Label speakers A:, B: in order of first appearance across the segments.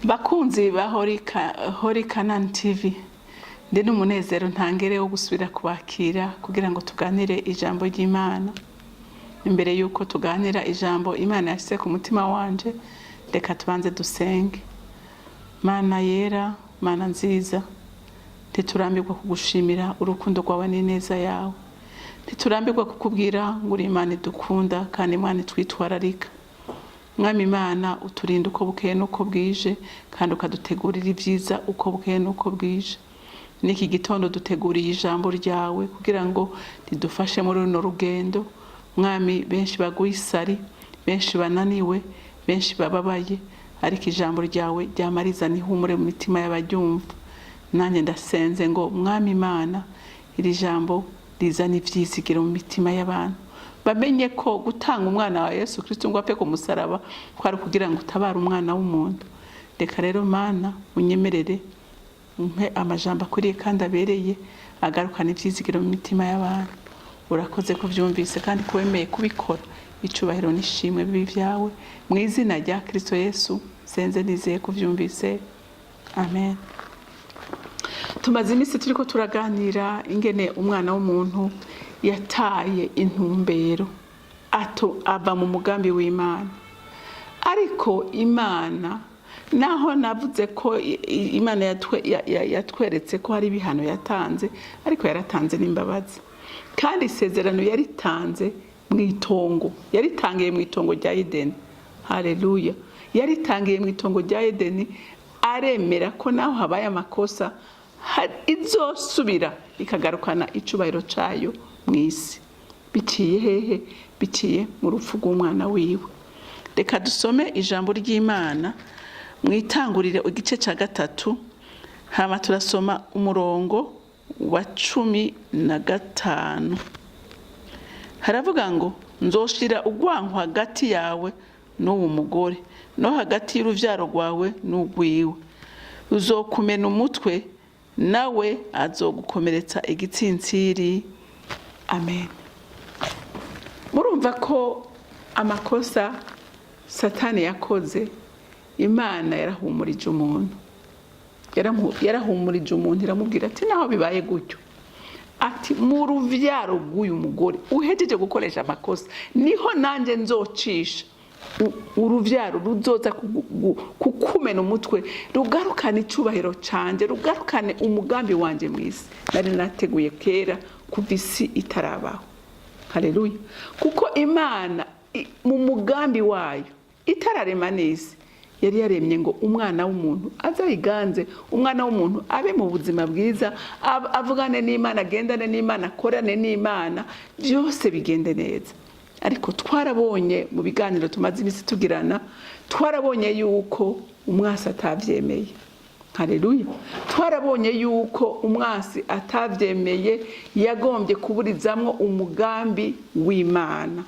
A: Bakunzi ba Horikanani TV, ndi n'umunezero ntangere wo gusubira kubakira kugira ngo tuganire ijambo ry'Imana. Imbere yuko tuganira ijambo Imana yashyize ku mutima wanje, reka tubanze dusenge. Mana yera, Mana nziza, ntiturambirwa kugushimira urukundo rwawe n'ineza yawe. Ntiturambirwa kukubwira ngo uri Imana idukunda kandi Imana itwitwararika. Mwami Imana uturinda uko bukeye nuko bwije kandi ukadutegurira ibyiza uko bukeye nuko bwije. Niki gitondo duteguriye ijambo ryawe kugira ngo ridufashe muri runo rugendo. Mwami, benshi baguye isari, benshi bananiwe, benshi bababaye, ariko ijambo ryawe ryamariza n'ihumure mu mitima y'abaryumva. Nanjye ndasenze ngo Mwami Imana, iri jambo rizana ivyizigiro mu mitima y'abantu, bamenye ko gutanga umwana wa Yesu Kristo ngo apfe ku musaraba kwari kugira ngo utabare umwana w'umuntu. Reka rero Mana unyemerere umpe amajambo akwiriye kandi abereye agarukana ivyizigiro mu mitima y'abantu. Urakoze ko vyumvise kandi kwemeye kubikora. Icubahiro nishimwe bibi vyawe mu izina rya Kristo Yesu senze nizeye ko vyumvise. Amen. Tumaze iminsi turiko turaganira ingene umwana w'umuntu yataye intumbero ava mu mugambi w'Imana. Ariko Imana, naho navuze ko Imana yatweretse ko hari ibihano yatanze, ariko yaratanze n'imbabazi. Kandi isezerano yaritanze mu itongo, yaritangiye mu itongo rya Edeni. Haleluya. Yaritangiye mu itongo rya Edeni, aremera ko naho habaye amakosa izosubira ikagarukana icubahiro cayo mwisi. Biciye hehe? Biciye mu rupfu rw'umwana wiwe. Reka dusome ijambo ry'Imana mwitangurire igice ca 3, hama turasoma umurongo wa 15. Haravuga ngo nzoshira ugwanko hagati yawe n'uwo mugore no hagati y'uruvyaro rwawe n'ugwiwe, uzokumena umutwe nawe azogukomeretsa igitsintsiri. Amen. Murumva ko amakosa Satani yakoze, Imana yarahumurije umuntu. Yarahumurije umuntu iramubwira ati naho bibaye gutyo, ati mu ruvyaro rw'uyu mugore uhejeje gukoresha amakosa niho nanje nzocisha uruvyaro ruzoza kukumena umutwe, rugarukane icubahiro canje, rugarukane umugambi wanje mwisi nari nateguye kera kuva isi itarabaho. Haleluya. Kuko Imana mu mugambi wayo itararema n'isi yari yaremye ngo umwana w'umuntu azayiganze, umwana w'umuntu abe mu buzima bwiza, avugane n'Imana, agendane n'Imana, akorane n'Imana, byose bigende neza. Ariko twarabonye mu biganiro tumaze imisi tugirana, twarabonye yuko umwasi atavyemeye. Haleluya. Twarabonye yuko umwasi atavyemeye, yagombye kuburizamwo umugambi w'Imana.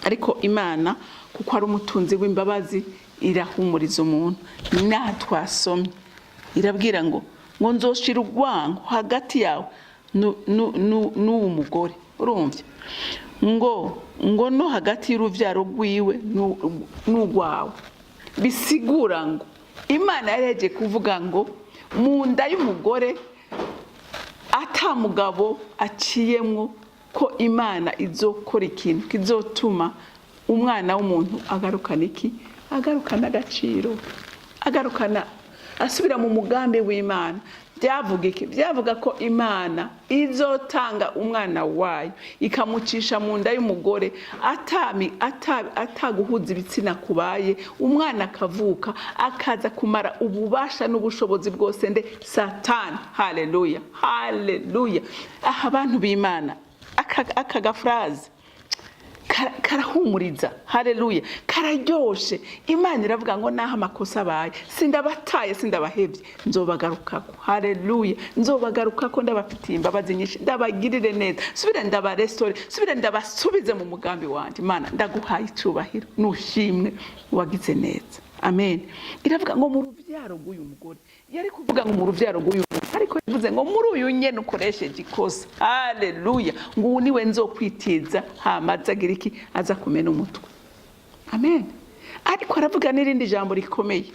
A: Ariko Imana kuko ari umutunzi w'imbabazi irahumuriza umuntu. Natwasomye irabwira ngo nzoshira ugwanko hagati yawe n'uwo mugore. Urumvye? ngo no hagati y'uruvyaro rwiwe n'ugwawe. Bisigura ngo Imana yareje kuvuga ngo mu nda y'umugore ata mugabo aciyemwo, ko Imana izokora ikintu kizotuma umwana w'umuntu agarukana iki? Agarukana agaciro, agarukana asubira mu mugambi w'Imana. Byavuga iki? Byavuga ko Imana izotanga umwana wayo ikamucisha mu nda y'umugore, ataguhuza ibitsina kubaye, umwana akavuka akaza kumara ububasha n'ubushobozi bwose nde Satani. Haleluya. Haleluya. Aha abantu b'Imana aka gafraze karahumuriza. Haleluya. Kararyoshe. Imana iravuga ngo naho amakosa abaye sindabataye, sindabahevye, nzobagarukako. Haleluya. Nzobagarukako ndabafitiye imbabazi nyinshi, ndabagirire neza, subire ndabarestore, subire ndabasubize mu mugambi wanje. Imana ndaguhaye icubahiro nushimwe, wagize neza. Amen. Iravuga ngo mu ruvyaro rw'uyu mugore. Yari kuvuga ngo mu ruvyaro rw'uyu mugore, ariko yavuze ngo muri uyu nyene ukoresheje ikosa. Haleluya. Ngo niwe nzokwitiza hamaze agira iki? Aza kumena umutwe. Amen. Ariko aravuga n'irindi jambo rikomeye.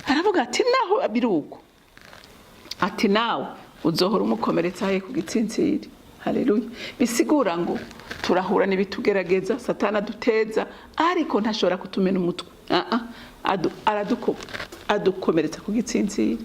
A: aravuga ati naho biruko ati nawe uzohora umukomeretsa he ku gitsintsiri. Haleluya. Bisigura ngo turahura n'ibitugerageza Satani aduteza ariko ntashobora kutumena umutwe. Adukomeretsa ku gitsintsiri.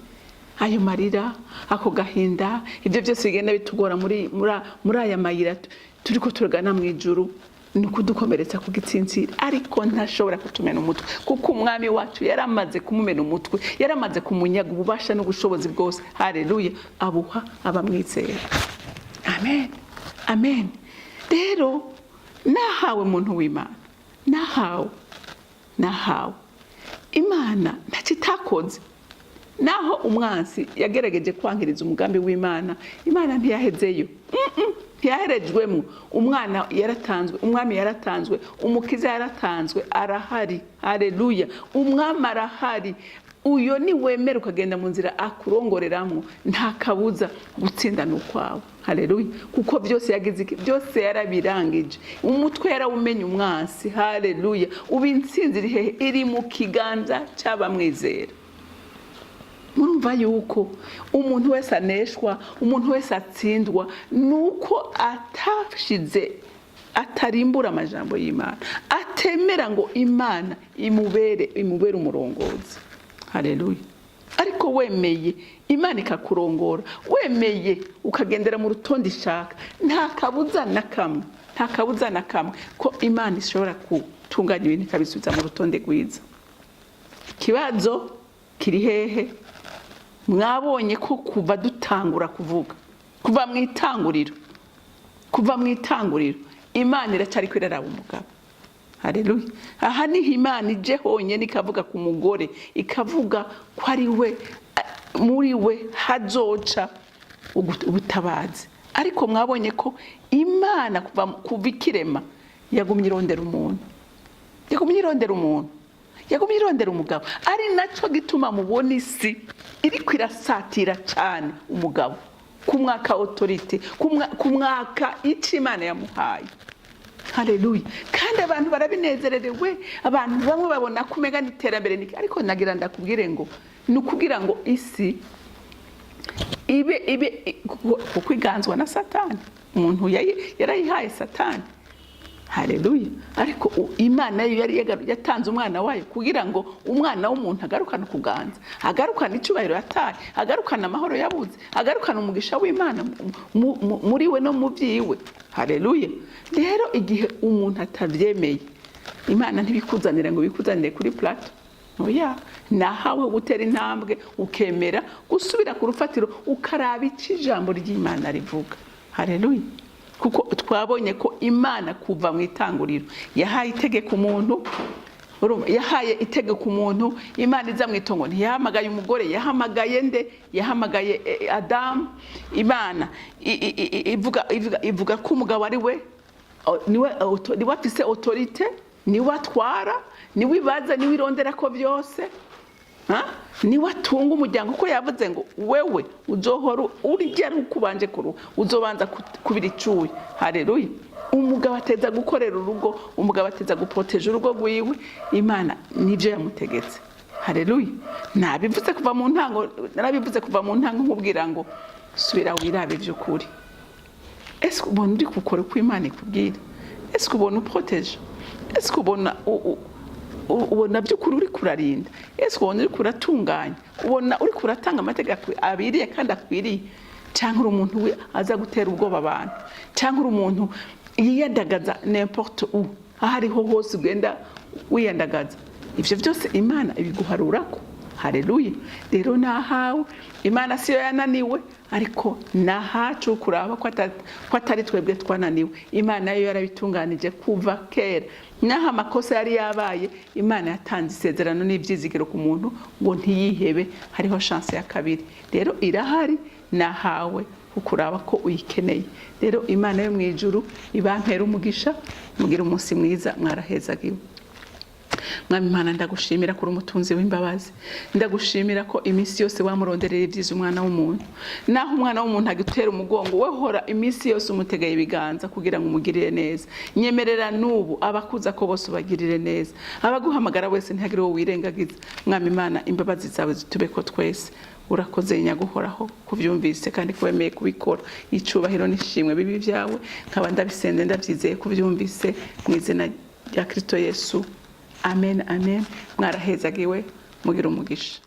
A: Ayo marira, ako gahinda, ibyo byose bigenda bitugora muri aya mayira turiko turagana mu ijuru, ni kudukomeretsa ku gitsintsiri ariko ntashobora kutumena umutwe kuko umwami wacu yaramaze kumumena umutwe, yaramaze kumunyaga ububasha n'ubushobozi bwose. Haleluya. Abuha abamwizera. Amen. Amen. Rero nahawe muntu w'Imana, nahawe Imana ntacitakoze. Naho umwansi yagerageje kwankiriza umugambi w'Imana, Imana ntiyahezeyo. Ntiyaherejwemo. Umwana yaratanzwe, umwami yaratanzwe, umukiza yaratanzwe, arahari. Haleluya. Umwami arahari. Uyo ni wemera ukagenda mu nzira akurongoreramo, nta kabuza gutsinda n'ukwawe. Haleluya. Kuko byose yagize iki? Byose yarabirangije. Umutwe yarawumenye umwansi. Haleluya. Ubu intsinzi iri hehe? Iri mu kiganza cy'abamwizera. Murumva yuko umuntu wese aneshwa, umuntu wese atsindwa nuko atarimbura amajambo y'Imana, atemera ngo Imana imubere umurongozi. Haleluya. Ariko wemeye Imana ikakurongora, wemeye ukagendera mu rutonde ishaka, nta kabuza na kamwe ko Imana ishobora gutunganya ibintu ikabisubiza mu rutonde rwiza. Ikibazo kiri hehe? Mwabonye ko kuva dutangura kuvuga, kuva mu itanguriro Imana iracyari kwiraraba umugabo. Haleluya. Aha niho Imana ije honyine ikavuga ku mugore, ikavuga ko ari we, muri we hazoca ubutabazi. Ariko mwabonye ko Imana kuva ikirema yagumye irondera umuntu, yagumye irondera umugabo. Ari nacyo gituma mubona isi iri kwirasatira cyane umugabo ku mwaka autorite, ku mwaka icyo Imana yamuhaye. Haleluya. Kandi abantu barabinezererewe, abantu bamwe babona kumega n'iterambere niki, ariko nagira ndakubwire ngo nukugira ngo isi ibe kwiganzwa na Satani. Umuntu yarayihaye Satani. Haleluya. Ariko Imana yo yari yatanze umwana wayo kugira ngo umwana w'umuntu agarukane kuganza, agarukane icyubahiro yataye, agarukane amahoro yabuze, agarukane umugisha w'Imana muri we no mu byiwe. Haleluya. Rero igihe umuntu atavyemeye, Imana ntibikuzanira ngo bikuzanire kuri plateau. Oya, nahawe gutera intambwe ukemera gusubira ku rufatiro ukaraba ijambo ry'Imana rivuga. Haleluya. Kuko twabonye ko Imana kuva mu itanguriro yahaye itegeko umuntu, yahaye itegeko umuntu. Imana iza mu itongo ntiyahamagaye umugore, yahamagaye nde? Yahamagaye Adamu. Imana ivuga ko umugabo ari we niwe afise autorite, niwe atwara, niwe ibaza, niwe irondera ko byose. Niwe atunga umuryango, ko yavuze ngo wewe uzohora urya ukubanje kuruha, uzobanza kubira icuye. Haleluya. Umugabo ateza gukorera urugo, umugabo ateza guproteje urugo rwiwe. Imana nibyo yamutegetse. Haleluya. Narabivuze kuva mu ntango nkubwira ngo subira wirabe by'ukuri. Ese ubona uri gukora uko Imana ikubwira? Ese ubona uproteje? Ese ubona by'ukuri uri kurarinda? Ese ubona uri kuratunganya? Ubona uri kuratanga amategeko abiriye kandi akwiriye? Cyangwa umuntu we aza gutera ubwoba abantu? Cyangwa umuntu yiyandagaza n'importe où, ahariho hose ugenda wiyandagaza? Ibyo byose Imana ibiguharurako. Haleluya. Rero nahawe Imana siyo yananiwe, ariko nahacu kuraba ko atari twebwe twananiwe. Imana yo yarabitunganije kuva kera. Naha amakosa yari yabaye, Imana yatanze isezerano n'ibyizigiro ku muntu ngo ntiyihebe, hariho chance ya kabiri. Rero irahari, nahawe kukuraba ko uyikeneye. Rero Imana yo mu ijuru ibampera umugisha, mugira umunsi mwiza, mwarahezagiwe. mwami Imana ndagushimira kuri umutunzi w'imbabazi ndagushimira ko iminsi yose wamuronderera ibyiza umwana w'umuntu naho umwana w'umuntu agutera umugongo we hora iminsi yose umutegeye ibiganza kugira ngo umugirire neza nyemerera n'ubu abakuza ko bose ubagirire neza abaguhamagara wese ntihagire uwo wirengagiza mwami Imana imbabazi zawe zitube ko twese urakoze nyaguhoraho kubyumvise kandi kwemeye kubikora icubahiro nishimwe bibi byawe nkaba ndabisende ndabyizeye kubyumvise mu izina rya Kristo Yesu amen amen mwarahezagiwe mugira umugisha